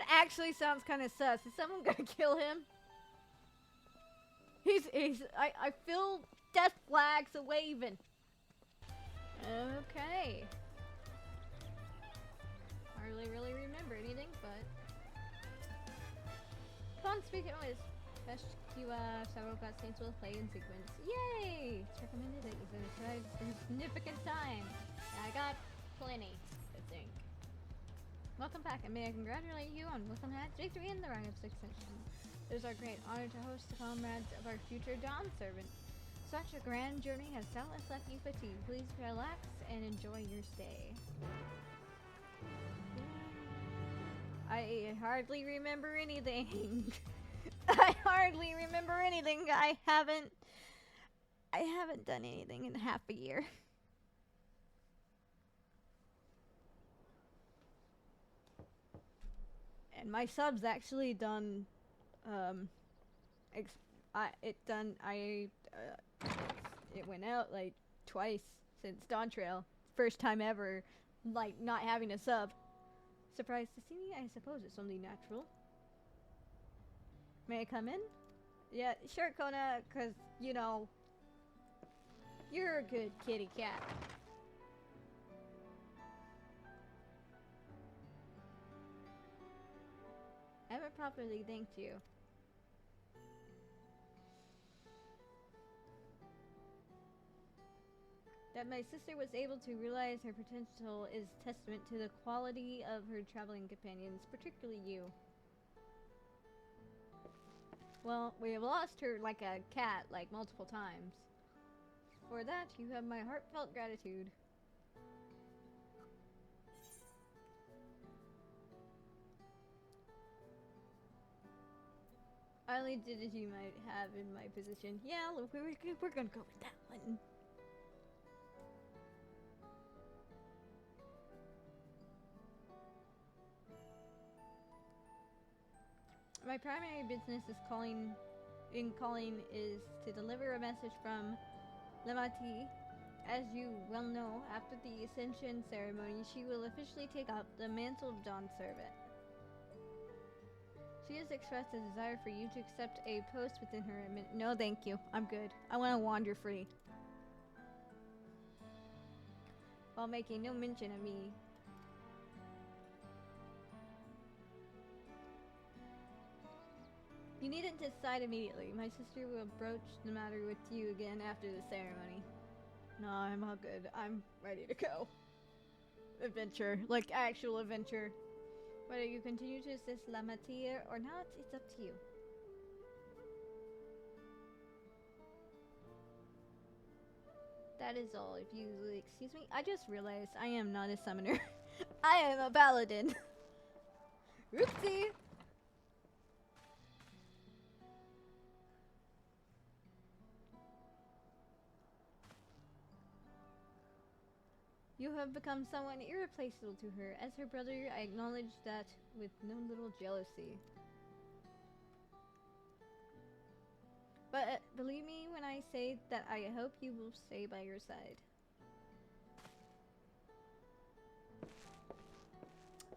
That actually sounds kind of sus. Is someone gonna kill him? I feel death flags a-waving. Okay. Hardly really remember anything, but... Come on, speak it was. Best several cutscenes will play in sequence. Yay! It's recommended that you set aside a significant time. I got plenty, I think. Welcome back, and may I congratulate you on Wilhelm's victory in the Rite of Succession. It is our great honor to host the comrades of our future Dawn Servant. Such a grand journey has doubtless left you fatigued. Please relax and enjoy your stay. I hardly remember anything. I hardly remember anything. I haven't done anything in half a year. And my sub's actually done it went out like twice since Dawntrail. First time ever, like, not having a sub. Surprised to see me? I suppose it's only natural. May I come in? Yeah, sure, Kona, cause, you know, you're a good kitty cat. I haven't properly thanked you. That my sister was able to realize her potential is testament to the quality of her traveling companions, particularly you. Well, we have lost her like a cat, like multiple times. For that, you have my heartfelt gratitude. I only did as you might have in my position. Yeah, look, we're gonna go with that one. My primary business is calling is to deliver a message from Reinetier. As you well know, after the Ascension ceremony, she will officially take up the mantle of Dawn Servant. She has expressed a desire for you to accept a post within her admin. No, thank you. I'm good. I want to wander free. While making no mention of me. You needn't decide immediately. My sister will broach the matter with you again after the ceremony. No, I'm all good. I'm ready to go. Adventure. Like, actual adventure. Whether you continue to assist Reinetier or not, it's up to you. That is all. If you excuse me, I just realized I am not a summoner. I am a paladin. Oopsie! You have become someone irreplaceable to her. As her brother, I acknowledge that with no little jealousy. But believe me when I say that I hope you will stay by your side.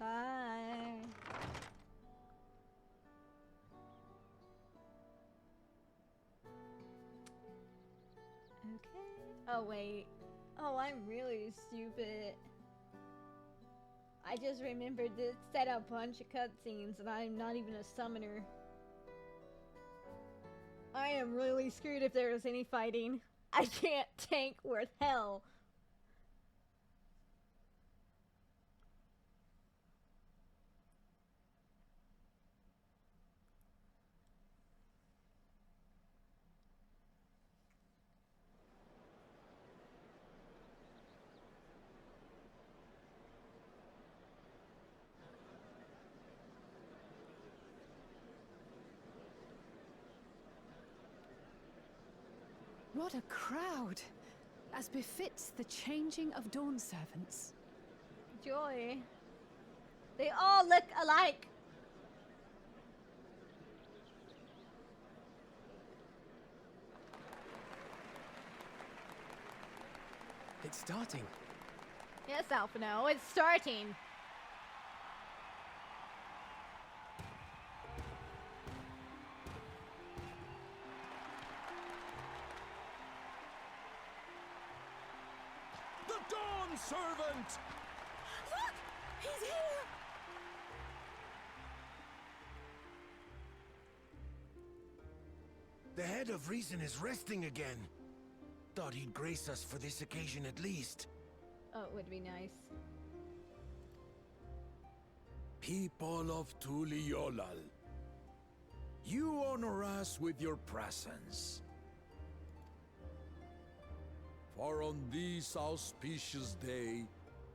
Bye. Okay. Oh, wait. Oh, I'm really stupid. I just remembered to set a bunch of cutscenes and I'm not even a summoner. I am really screwed if there is any fighting. I can't tank worth hell. What a crowd! As befits the changing of Dawn Servants. Joy. They all look alike. It's starting. Yes, Alphino, it's starting. Dawn Servant! Look! He's here! The head of reason is resting again. Thought he'd grace us for this occasion at least. Oh, it would be nice. People of Tuliolal, you honor us with your presence. For on this auspicious day,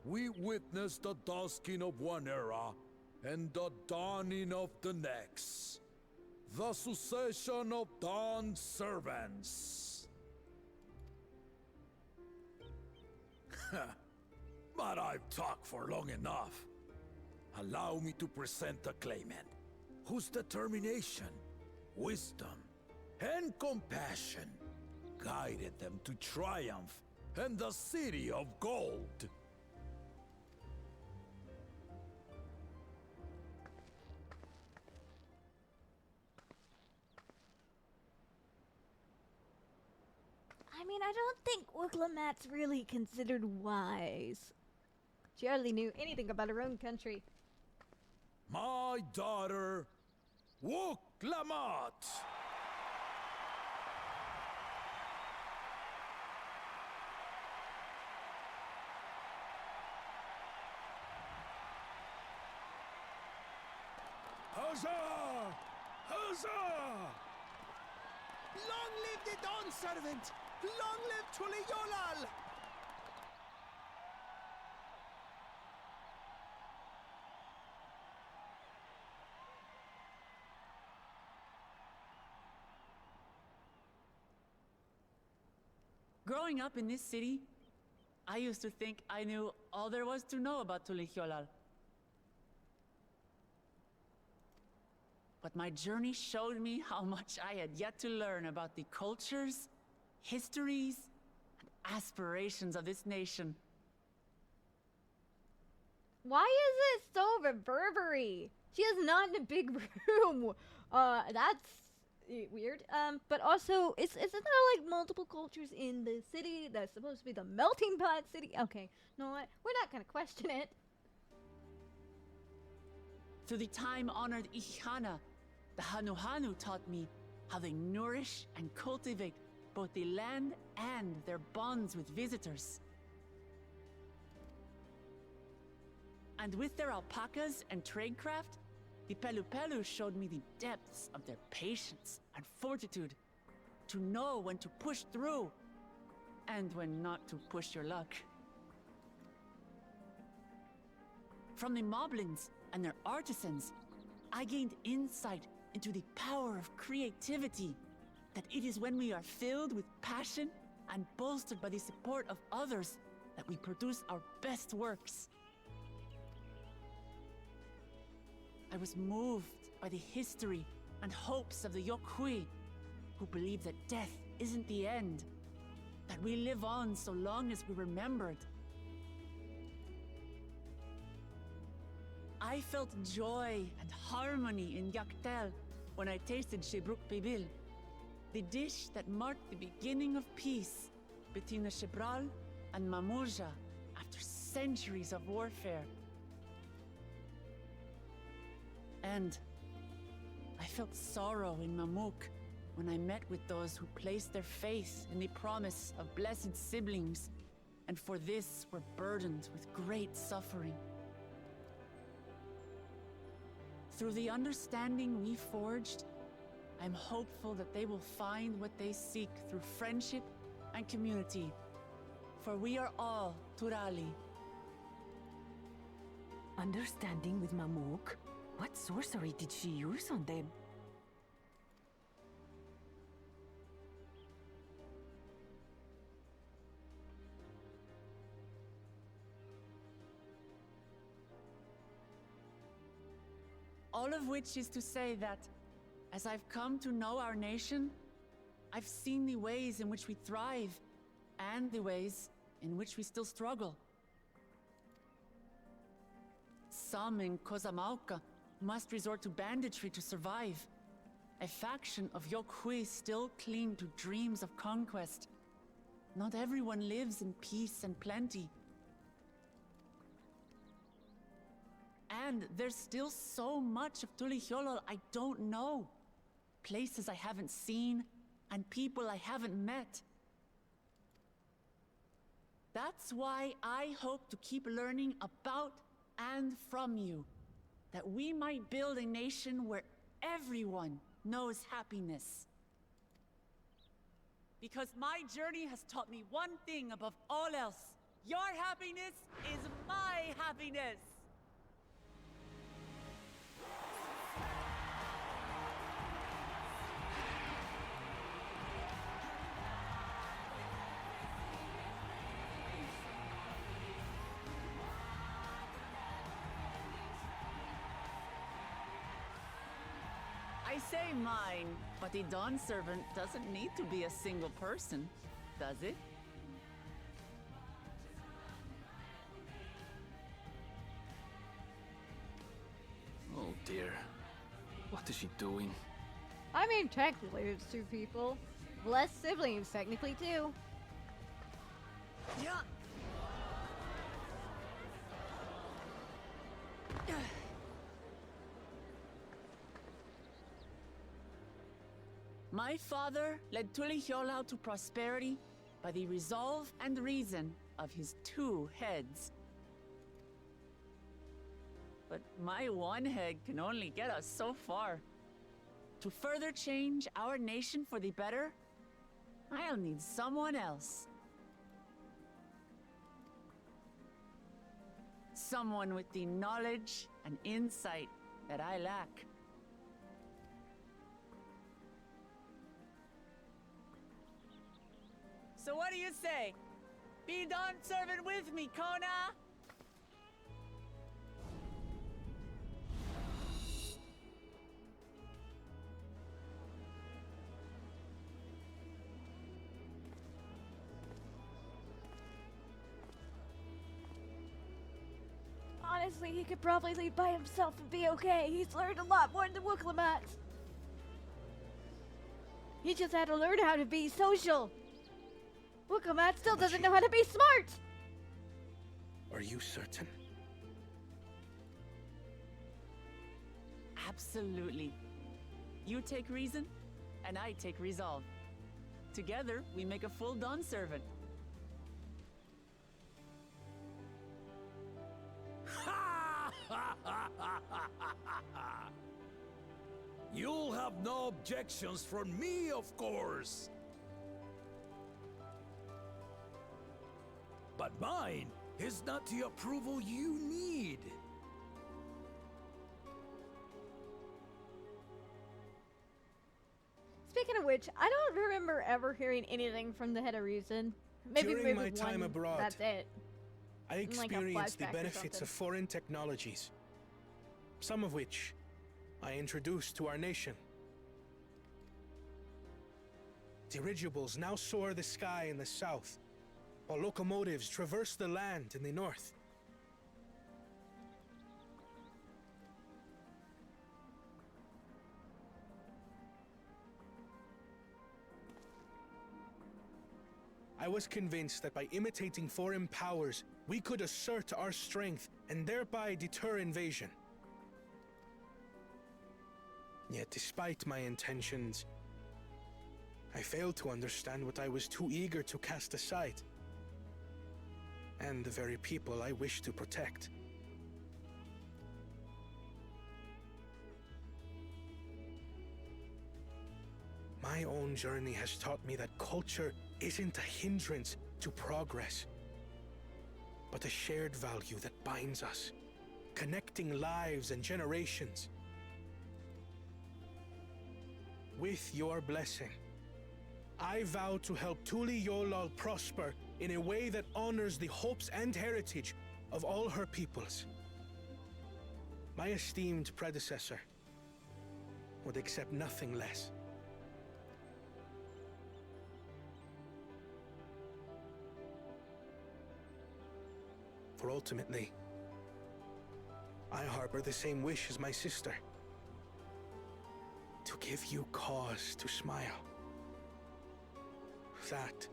we witness the dusking of one era and the dawning of the next. The succession of Dawn servants. But I've talked for long enough. Allow me to present the claimant, whose determination, wisdom, and compassion guided them to triumph and the city of gold. I mean, I don't think Wiklamat's really considered wise. She hardly knew anything about her own country. My daughter, Wiklamat! Huzzah! Huzzah! Long live the Dawn Servant! Long live Tuliolal! Growing up in this city, I used to think I knew all there was to know about Tuliolal. But my journey showed me how much I had yet to learn about the cultures, histories, and aspirations of this nation. Why is it so reverberary? She is not in a big room. That's weird. But also, isn't there like multiple cultures in the city that's supposed to be the melting pot city? Okay, no, we're not gonna question it. Through the time-honored Ihana, the Hanuhanu taught me how they nourish and cultivate both the land and their bonds with visitors. And with their alpacas and tradecraft, the Pelupelu showed me the depths of their patience and fortitude, to know when to push through and when not to push your luck. From the Moblins and their artisans, I gained insight into the power of creativity, that it is when we are filled with passion and bolstered by the support of others that we produce our best works. I was moved by the history and hopes of the Yokhui, who believe that death isn't the end, that we live on so long as we're remembered. I felt joy and harmony in Yaktel when I tasted Shebruk Pibil, the dish that marked the beginning of peace between the Shebral and Mamurja after centuries of warfare. And I felt sorrow in Mamuk when I met with those who placed their faith in the promise of blessed siblings, and for this were burdened with great suffering. Through the understanding we forged, I'm hopeful that they will find what they seek through friendship and community, for we are all Turali. Understanding with Mamuk? What sorcery did she use on them? All of which is to say that, as I've come to know our nation, I've seen the ways in which we thrive, and the ways in which we still struggle. Some in Kozamauka must resort to banditry to survive. A faction of Yokhui still cling to dreams of conquest. Not everyone lives in peace and plenty. And there's still so much of Tulihyolol I don't know. Places I haven't seen, and people I haven't met. That's why I hope to keep learning about and from you, that we might build a nation where everyone knows happiness. Because my journey has taught me one thing above all else. Your happiness is my happiness! I say mine, but the Dawn Servant doesn't need to be a single person, does it? Oh dear. What is she doing? I mean, technically it's two people. Less siblings, technically, too. Yeah. My father led Tulihyolol to prosperity by the resolve and reason of his two heads. But my one head can only get us so far. To further change our nation for the better, I'll need someone else. Someone with the knowledge and insight that I lack. So what do you say? Be Dawn Servant with me, Kona! Honestly, he could probably lead by himself and be okay. He's learned a lot more than Wooklamat. He just had to learn how to be social. Wooklamat still doesn't know how to be smart. Are you certain? Absolutely. You take reason, and I take resolve. Together, we make a full Dawn Servant. You'll have no objections from me, of course. But mine is not the approval you need. Speaking of which, I don't remember ever hearing anything from the head of reason. Maybe During my one, time abroad, that's it. I Like a experienced the flashback or benefits of something. foreign technologies, some of which I introduced to our nation. Dirigibles now soar the sky in the south, while locomotives traverse the land in the north. I was convinced that by imitating foreign powers, we could assert our strength and thereby deter invasion. Yet despite my intentions, I failed to understand what I was too eager to cast aside, and the very people I wish to protect. My own journey has taught me that culture isn't a hindrance to progress, but a shared value that binds us, connecting lives and generations. With your blessing, I vow to help Tulihyolol prosper in a way that honors the hopes and heritage of all her peoples. My esteemed predecessor would accept nothing less. For ultimately, I harbor the same wish as my sister. To give you cause to smile. That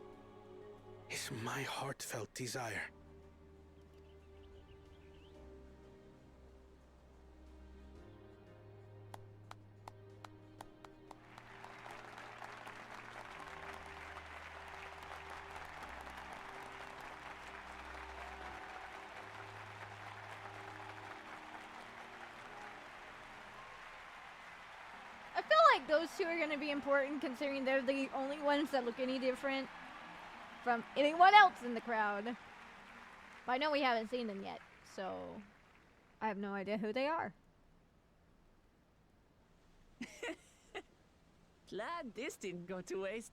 is my heartfelt desire. like those two are gonna be important, considering they're the only ones that look any different from anyone else in the crowd. But I know we haven't seen them yet, so I have no idea who they are. Glad this didn't go to waste.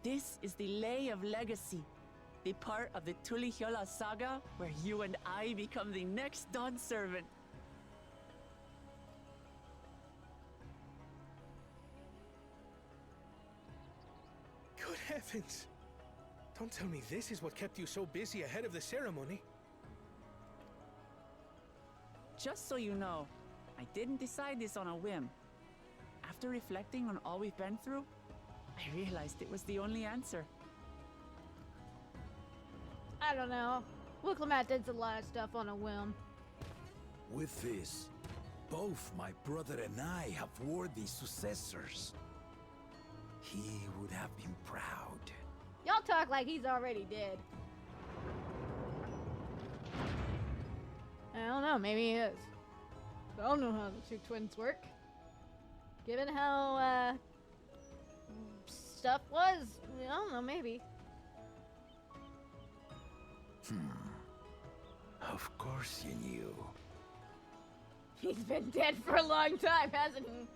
This is the Lay of Legacy, the part of the Tulihyola saga where you and I become the next Dawn servant. Good heavens! Don't tell me this is what kept you so busy ahead of the ceremony. Just so you know, I didn't decide this on a whim. After reflecting on all we've been through, I realized it was the only answer. I don't know. Wicklamat did a lot of stuff on a whim. With this, both my brother and I have worthy successors. He would have been proud. Y'all talk like he's already dead. I don't know, maybe he is. I don't know how the two twins work. Given how, stuff was, I don't know, maybe. Of course you knew. He's been dead for a long time, hasn't he?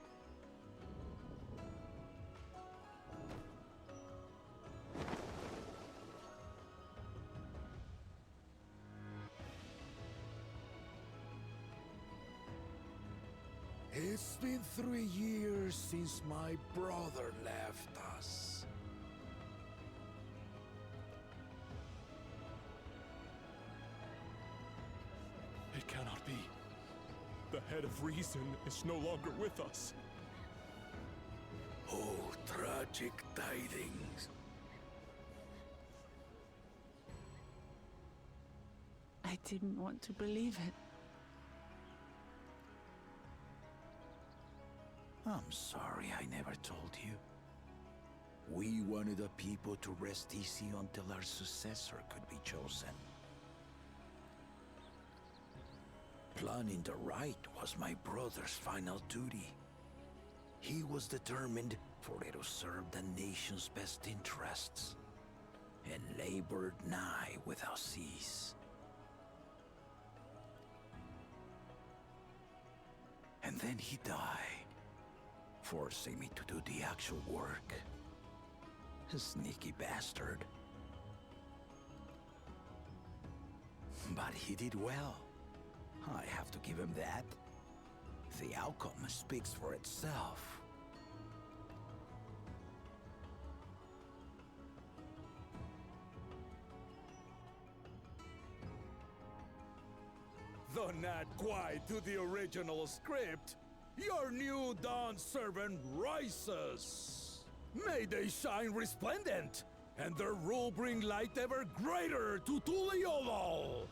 It's been 3 years since my brother left us. It cannot be. The head of reason is no longer with us. Oh, tragic tidings. I didn't want to believe it. I'm sorry I never told you. We wanted the people to rest easy until our successor could be chosen. Planning the right was my brother's final duty. He was determined for it to serve the nation's best interests, and labored nigh without cease. And then he died, forcing me to do the actual work. A sneaky bastard. But he did well. I have to give him that. The outcome speaks for itself. Though not quite to the original script, your new Dawn servant rises. May they shine resplendent, and their rule bring light ever greater to Tuliolo.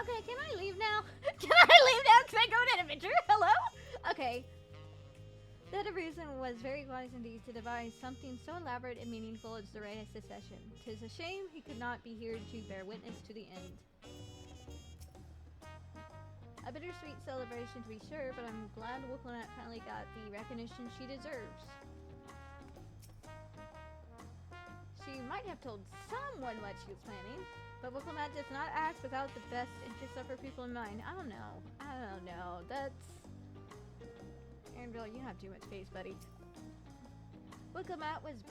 Okay, can I leave now? Can I leave now? Can I go on an adventure? Hello? Okay. The other reason was very wise indeed to devise something so elaborate and meaningful as the right of secession. 'Tis a shame he could not be here to bear witness to the end. A bittersweet celebration to be sure, but I'm glad Wicklamat finally got the recognition she deserves. She might have told someone what she was planning, but Wicklamat does not act without the best interests of her people in mind. I don't know. That's... Andrew, you have too much face, buddy. Wicklamat was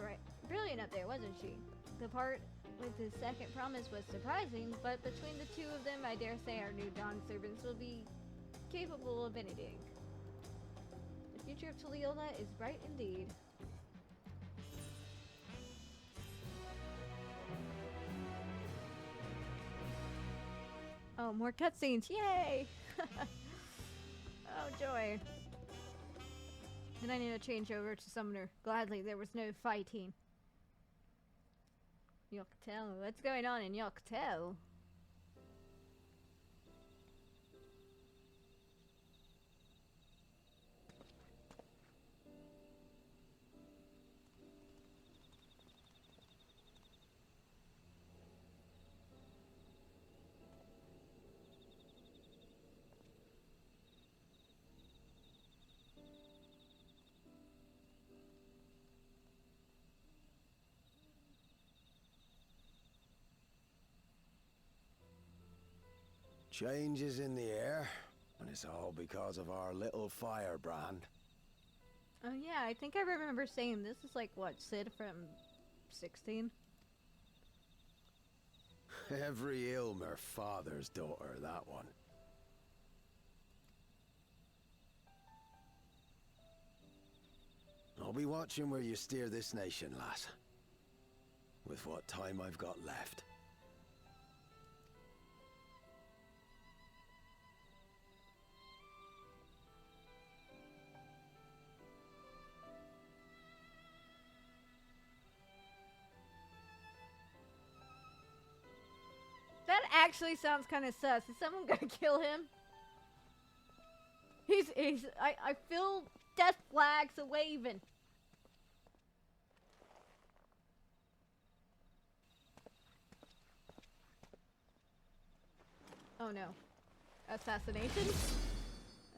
brilliant up there, wasn't she? The part with his second promise was surprising, but between the two of them, I dare say our new Dawn servants will be capable of anything. Future of Tuliyola is bright indeed. Oh, more cutscenes! Yay! Oh, joy. Then I need to change over to Summoner. Gladly, there was no fighting. Yoctel. What's going on in Yoctel? Change is in the air, and it's all because of our little firebrand. Oh yeah, I think I remember saying this is like, what, Sid from 16? Every Ilmer father's daughter, that one. I'll be watching where you steer this nation, lass. With what time I've got left. That actually sounds kind of sus. Is someone gonna kill him? I feel death flags a waving. Oh no. Assassination?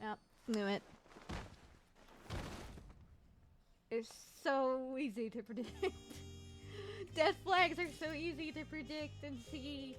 Yep, knew it. It's so easy to predict. Death flags are so easy to predict and see.